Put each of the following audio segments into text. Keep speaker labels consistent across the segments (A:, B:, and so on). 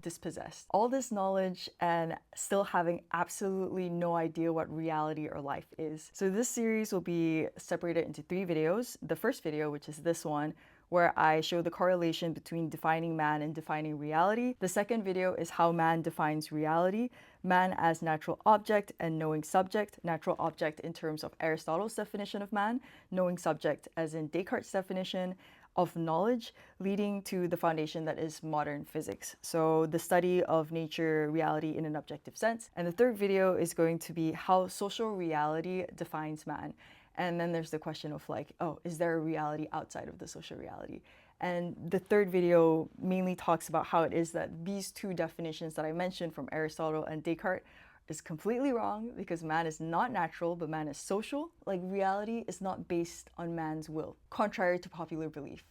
A: dispossessed. All this knowledge and still having absolutely no idea what reality or life is. So this series will be separated into 3 videos. The first video, which is this one, where I show the correlation between defining man and defining reality. The second video is how man defines reality, man as natural object and knowing subject, natural object in terms of Aristotle's definition of man, knowing subject as in Descartes' definition of knowledge, leading to the foundation that is modern physics. So the study of nature, reality in an objective sense. And the third video is going to be how social reality defines man. And then there's the question of like, oh, is there a reality outside of the social reality? And the third video mainly talks about how it is that these 2 definitions that I mentioned from Aristotle and Descartes is completely wrong, because man is not natural, but man is social. Like, reality is not based on man's will, contrary to popular belief.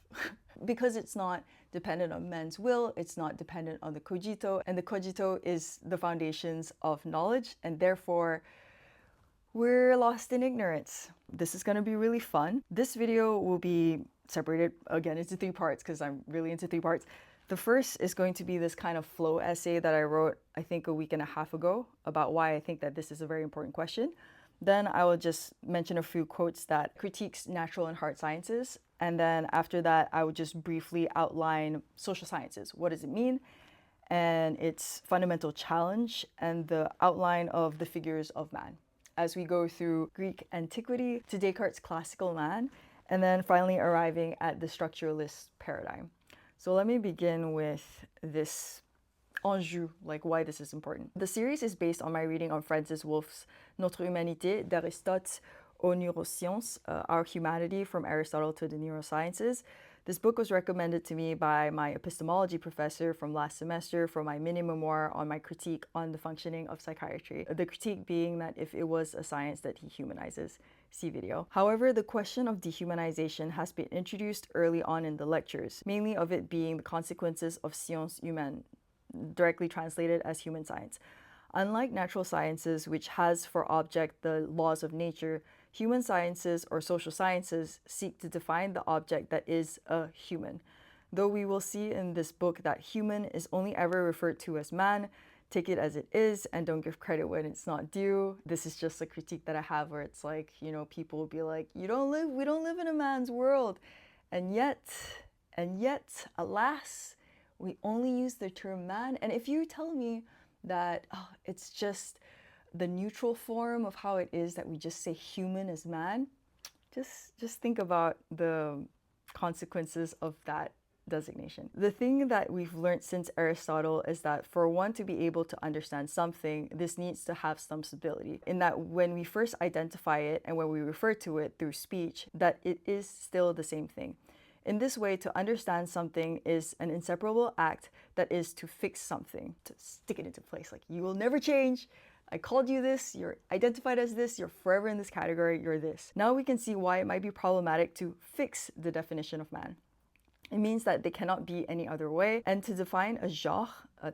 A: Because it's not dependent on man's will, it's not dependent on the cogito, and the cogito is the foundations of knowledge, and therefore we're lost in ignorance. This is going to be really fun. This video will be separated again into 3 parts because I'm really into 3 parts. The first is going to be this kind of flow essay that I wrote, I think a week and a half ago, about why I think that this is a very important question. Then I will just mention a few quotes that critiques natural and hard sciences. And then after that, I would just briefly outline social sciences. What does it mean? And its fundamental challenge and the outline of the figures of man, as we go through Greek antiquity to Descartes' classical man, and then finally arriving at the structuralist paradigm. So let me begin with this enjeu, like why this is important. The series is based on my reading of Francis Wolff's Notre Humanité d'Aristote aux Neurosciences, Our Humanity from Aristotle to the Neurosciences. This book was recommended to me by my epistemology professor from last semester for my mini-memoir on my critique on the functioning of psychiatry. The critique being that if it was a science that dehumanizes. See video. However, the question of dehumanization has been introduced early on in the lectures, mainly of it being the consequences of science humaine, directly translated as human science. Unlike natural sciences, which has for object the laws of nature, human sciences or social sciences seek to define the object that is a human. Though we will see in this book that human is only ever referred to as man, take it as it is and don't give credit when it's not due. This is just a critique that I have where it's like, you know, people will be like, we don't live in a man's world. And yet, alas, we only use the term man. And if you tell me that it's just the neutral form of how it is that we just say human as man, just think about the consequences of that designation. The thing that we've learned since Aristotle is that for one to be able to understand something, this needs to have some stability, in that when we first identify it and when we refer to it through speech, that it is still the same thing. In this way, to understand something is an inseparable act that is to fix something, to stick it into place. Like, you will never change. I called you this, you're identified as this, you're forever in this category, you're this. Now we can see why it might be problematic to fix the definition of man. It means that they cannot be any other way. And to define a genre,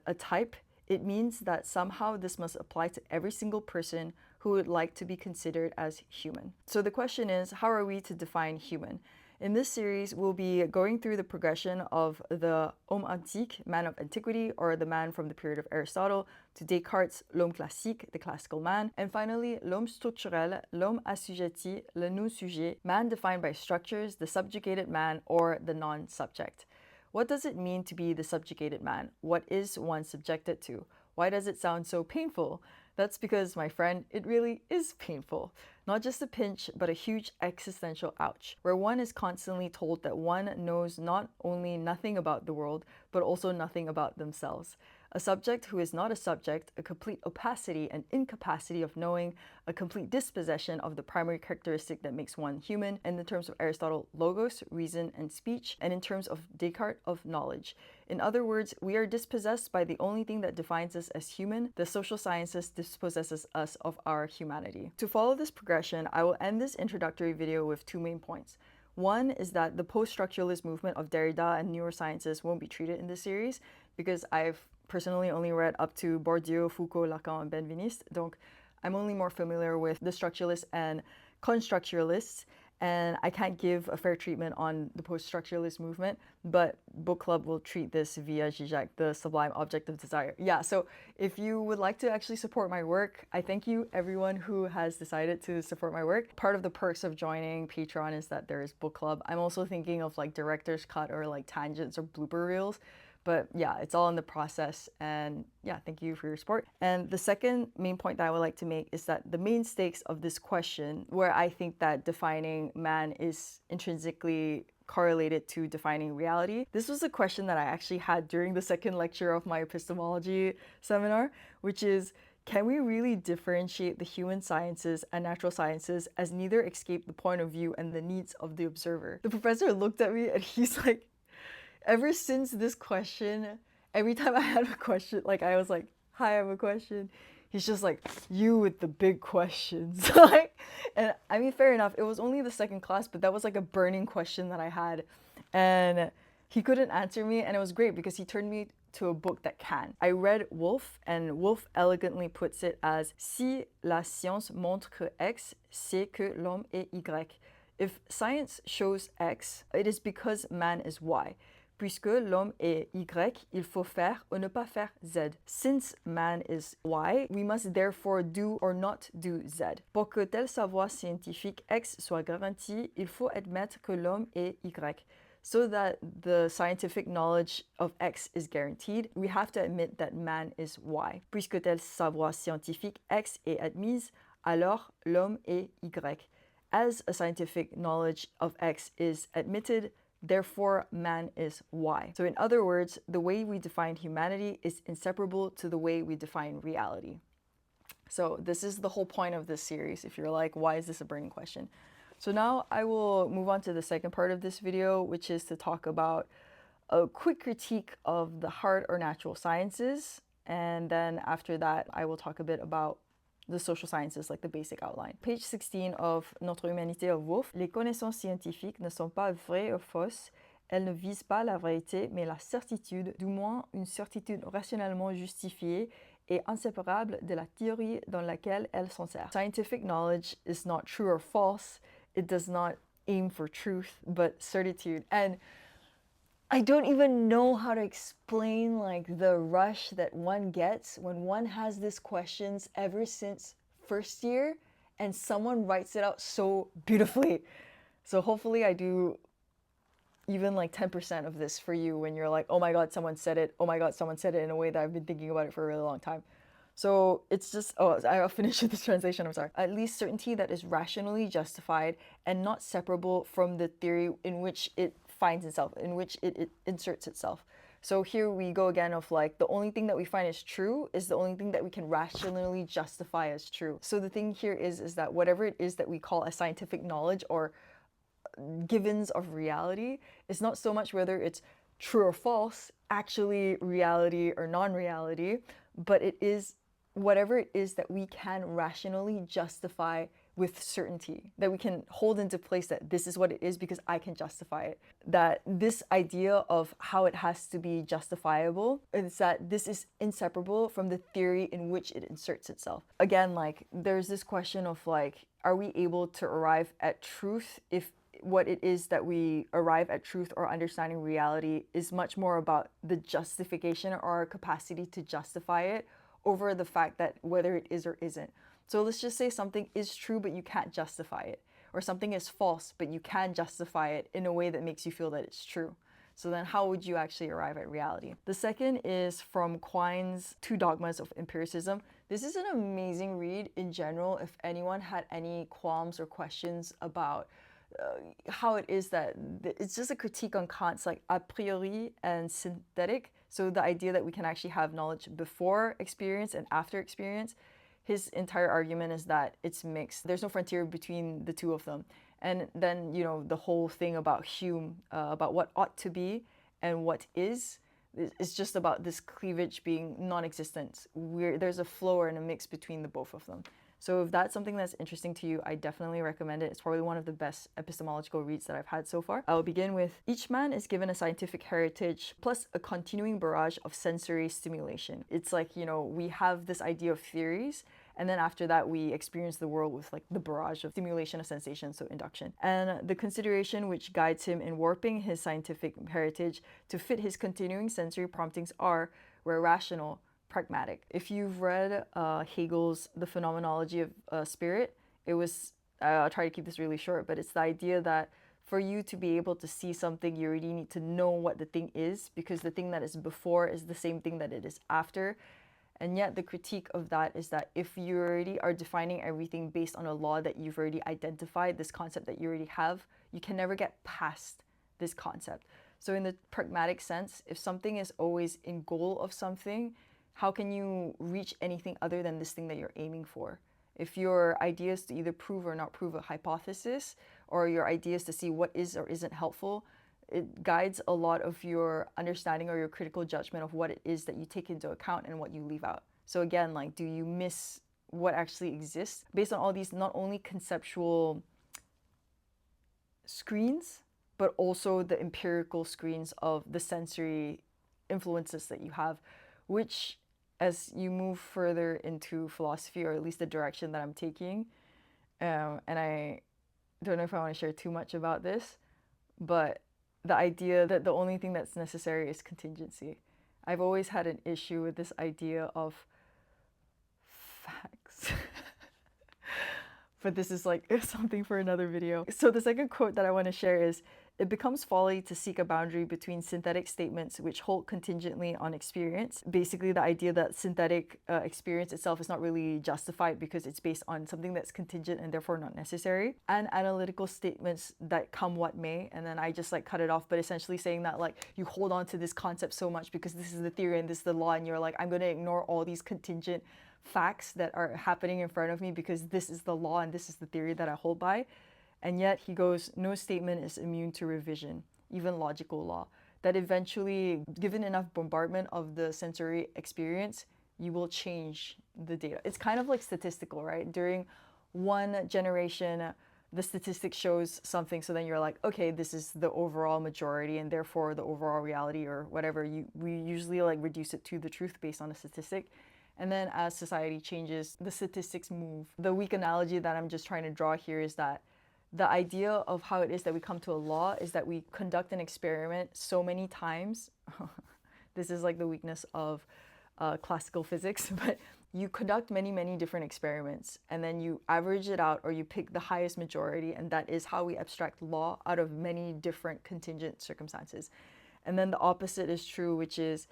A: a type, it means that somehow this must apply to every single person who would like to be considered as human. So the question is, how are we to define human? In this series, we'll be going through the progression of the homme antique, man of antiquity, or the man from the period of Aristotle, to Descartes' l'homme classique, the classical man, and finally, l'homme structurel, l'homme assujetti, le non-sujet, man defined by structures, the subjugated man, or the non-subject. What does it mean to be the subjugated man? What is one subjected to? Why does it sound so painful? That's because, my friend, it really is painful. Not just a pinch, but a huge existential ouch, where one is constantly told that one knows not only nothing about the world, but also nothing about themselves. A subject who is not a subject, a complete opacity and incapacity of knowing, a complete dispossession of the primary characteristic that makes one human, and in terms of Aristotle, logos, reason, and speech, and in terms of Descartes, of knowledge. In other words, we are dispossessed by the only thing that defines us as human. The social sciences dispossesses us of our humanity. To follow this progression, I will end this introductory video with 2 main points. One is that the post-structuralist movement of Derrida and neurosciences won't be treated in this series because I've personally only read up to Bourdieu, Foucault, Lacan, and Benveniste. Donc, I'm only more familiar with the structuralists and constructuralists. and I can't give a fair treatment on the post-structuralist movement, but book club will treat this via Zizek, the sublime object of desire. Yeah, so if you would like to actually support my work, I thank you everyone who has decided to support my work. Part of the perks of joining Patreon is that there is book club. I'm also thinking of like director's cut or like tangents or blooper reels. But yeah, it's all in the process, and yeah, thank you for your support. And the second main point that I would like to make is that the main stakes of this question, where I think that defining man is intrinsically correlated to defining reality. This was a question that I actually had during the second lecture of my epistemology seminar, which is, can we really differentiate the human sciences and natural sciences as neither escape the point of view and the needs of the observer? The professor looked at me and he's like, ever since this question, every time I had a question, like I was like, hi, I have a question. He's just like, you with the big questions. Like, and I mean, fair enough. It was only the second class, but that was like a burning question that I had. And he couldn't answer me. And it was great because he turned me to a book that can. I read Wolff, and Wolff elegantly puts it as, si la science montre que X, c'est que l'homme est Y. If science shows X, it is because man is Y. Puisque l'homme est Y, il faut faire ou ne pas faire Z. Since man is Y, we must therefore do or not do Z. Pour que tel savoir scientifique X soit garanti, il faut admettre que l'homme est Y. So that the scientific knowledge of X is guaranteed, we have to admit that man is Y. Puisque tel savoir scientifique X est admise, alors l'homme est Y. As a scientific knowledge of X is admitted, therefore man is Y. So in other words, the way we define humanity is inseparable to the way we define reality. So this is the whole point of this series. If you're like, why is this a burning question? So now I will move on to the second part of this video, which is to talk about a quick critique of the hard or natural sciences. And then after that, I will talk a bit about the social sciences, like the basic outline. Page 16 of Notre Humanité of Wolff. Les connaissances scientifiques ne sont pas vraies ou fausses. Elles ne visent pas la vérité, mais la certitude, du moins une certitude rationnellement justifiée et inséparable de la théorie dans laquelle elles s'insèrent. Scientific knowledge is not true or false. It does not aim for truth, but certitude. And I don't even know how to explain like the rush that one gets when one has these questions ever since first year and someone writes it out so beautifully. So hopefully I do even like 10% of this for you when you're like, oh my God, someone said it. Oh my God, someone said it in a way that I've been thinking about it for a really long time. So it's just, I'll finish with this translation, I'm sorry. At least certainty that is rationally justified and not separable from the theory in which it finds itself, in which it inserts itself. So here we go again of like, the only thing that we find is true is the only thing that we can rationally justify as true. So the thing here is that whatever it is that we call a scientific knowledge or givens of reality is not so much whether it's true or false, actually reality or non-reality, but it is whatever it is that we can rationally justify with certainty, that we can hold into place that this is what it is because I can justify it. That this idea of how it has to be justifiable is that this is inseparable from the theory in which it inserts itself. Again, like there's this question of like, are we able to arrive at truth if what it is that we arrive at truth or understanding reality is much more about the justification or our capacity to justify it over the fact that whether it is or isn't. So let's just say something is true, but you can't justify it. Or something is false, but you can justify it in a way that makes you feel that it's true. So then how would you actually arrive at reality? The second is from Quine's Two Dogmas of Empiricism. This is an amazing read in general if anyone had any qualms or questions about how it is that it's just a critique on Kant's like a priori and synthetic. So the idea that we can actually have knowledge before experience and after experience. His entire argument is that it's mixed. There's no frontier between the two of them. And then, you know, the whole thing about Hume, about what ought to be and what is just about this cleavage being non-existent. There's a flow and a mix between the both of them. So if that's something that's interesting to you, I definitely recommend it. It's probably one of the best epistemological reads that I've had so far. I'll begin with, each man is given a scientific heritage plus a continuing barrage of sensory stimulation. It's like, you know, we have this idea of theories, And then after that, we experience the world with like the barrage of stimulation of sensation, so induction. And the consideration which guides him in warping his scientific heritage to fit his continuing sensory promptings are, where rational, pragmatic. If you've read Hegel's The Phenomenology of Spirit, it was, I'll try to keep this really short, but it's the idea that for you to be able to see something, you already need to know what the thing is, because the thing that is before is the same thing that it is after. And yet the critique of that is that if you already are defining everything based on a law that you've already identified, this concept that you already have, you can never get past this concept. So in the pragmatic sense, if something is always in goal of something, how can you reach anything other than this thing that you're aiming for? If your idea is to either prove or not prove a hypothesis, or your idea is to see what is or isn't helpful, it guides a lot of your understanding or your critical judgment of what it is that you take into account and what you leave out. So again, like, do you miss what actually exists based on all these not only conceptual screens, but also the empirical screens of the sensory influences that you have, which, as you move further into philosophy, or at least the direction that I'm taking, and I don't know if I want to share too much about this, but the idea that the only thing that's necessary is contingency. I've always had an issue with this idea of facts. But this is like something for another video. So the second quote that I want to share is, "It becomes folly to seek a boundary between synthetic statements which hold contingently on experience." Basically the idea that synthetic experience itself is not really justified because it's based on something that's contingent and therefore not necessary, and analytical statements that come what may. And then I just like cut it off, but essentially saying that like you hold on to this concept so much because this is the theory and this is the law, and you're like, I'm going to ignore all these contingent facts that are happening in front of me because this is the law and this is the theory that I hold by. And yet he goes, no statement is immune to revision, even logical law. That eventually, given enough bombardment of the sensory experience, you will change the data. It's kind of like statistical, right? During one generation, the statistic shows something, so then you're like, okay, this is the overall majority and therefore the overall reality or whatever. We usually like reduce it to the truth based on a statistic. And then as society changes, the statistics move. The weak analogy that I'm just trying to draw here is that the idea of how it is that we come to a law is that we conduct an experiment so many times. This is like the weakness of classical physics, but you conduct many, many different experiments and then you average it out, or you pick the highest majority, and that is how we abstract law out of many different contingent circumstances. And then the opposite is true, which is,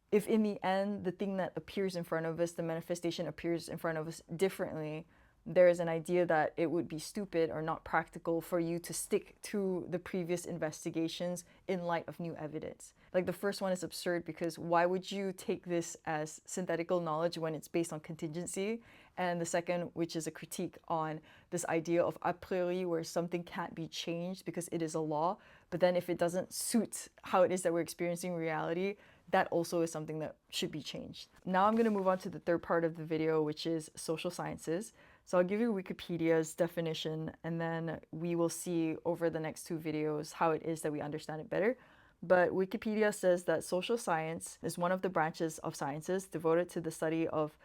A: if in the end the thing that appears in front of us, the manifestation appears in front of us differently, there is an idea that it would be stupid or not practical for you to stick to the previous investigations in light of new evidence. Like the first one is absurd because why would you take this as synthetical knowledge when it's based on contingency? And the second, which is a critique on this idea of a priori, where something can't be changed because it is a law, but then if it doesn't suit how it is that we're experiencing reality, that also is something that should be changed. Now I'm going to move on to the third part of the video, which is social sciences. So I'll give you Wikipedia's definition, and then we will see over the next two videos how it is that we understand it better. But Wikipedia says that social science is one of the branches of sciences devoted to the study of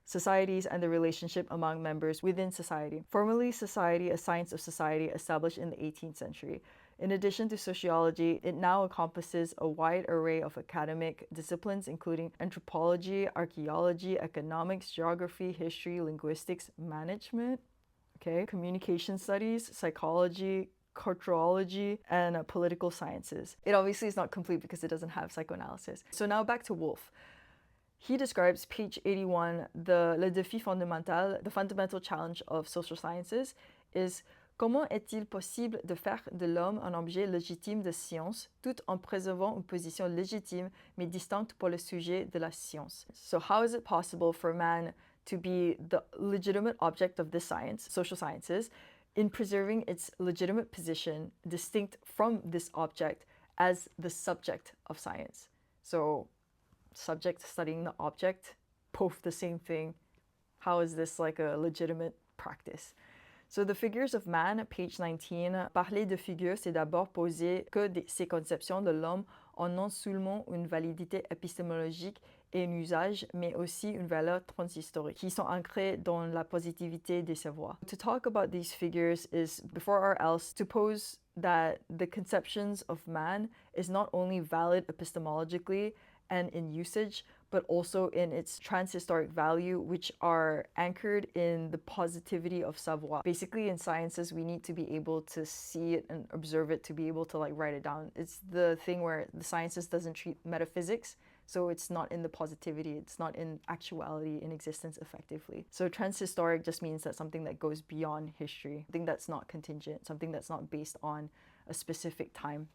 A: societies and the relationship among members within society. Formerly society, a science of society established in the 18th century. In addition to sociology, it now encompasses a wide array of academic disciplines, including anthropology, archaeology, economics, geography, history, linguistics, management, communication studies, psychology, culturology, and political sciences. It obviously is not complete because it doesn't have psychoanalysis. So now back to Wolff. He describes, page 81, le défi fondamental, the fundamental challenge of social sciences is: comment est-il possible de faire de l'homme un objet légitime de science, tout en préservant une position légitime mais distincte pour le sujet de la science? So how is it possible for man to be the legitimate object of this science, social sciences, in preserving its legitimate position distinct from this object as the subject of science? So subject studying the object, both the same thing. How is this like a legitimate practice? So the figures of man, page 19, parler de figures, c'est d'abord poser que ces conceptions de l'homme ont non seulement une validité épistémologique et un usage, mais aussi une valeur transhistorique, qui sont ancrés dans la positivité des savoirs. To talk about these figures is, before or else, to pose that the conceptions of man is not only valid epistemologically and in usage, but also in its transhistoric value, which are anchored in the positivity of savoir. Basically, in sciences, we need to be able to see it and observe it to be able to like write it down. It's the thing where the sciences doesn't treat metaphysics, so it's not in the positivity, it's not in actuality, in existence effectively. So transhistoric just means that something that goes beyond history, something that's not contingent, something that's not based on a specific time.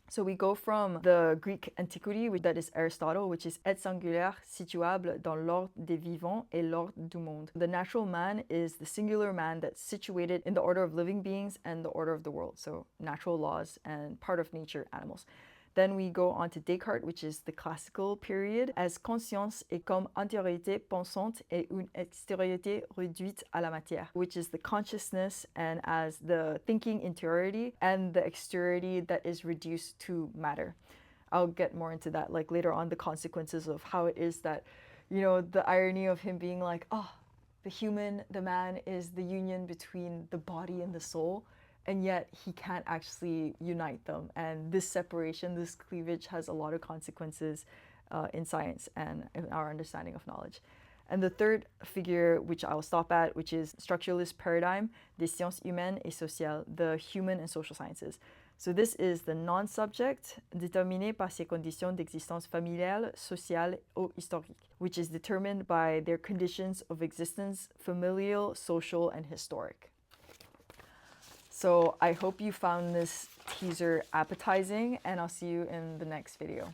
A: So we go from the Greek antiquity, that is Aristotle, which is être singulière, situable dans l'ordre des vivants et l'ordre du monde. The natural man is the singular man that's situated in the order of living beings and the order of the world. So natural laws and part of nature, animals. Then we go on to Descartes, which is the classical period, as conscience est comme intériorité pensante et une extériorité réduite à la matière, which is the consciousness and as the thinking interiority and the exteriority that is reduced to matter. I'll get more into that like later on, the consequences of how it is that, you know, the irony of him being like, oh, the man is the union between the body and the soul, and yet he can't actually unite them. And this separation, this cleavage has a lot of consequences in science and in our understanding of knowledge. And the third figure, which I'll stop at, which is structuralist paradigm des sciences humaines et sociales, the human and social sciences. So this is the non-subject déterminé par ses conditions d'existence familiale, sociale ou historique, which is determined by their conditions of existence, familial, social, and historic. So I hope you found this teaser appetizing, and I'll see you in the next video.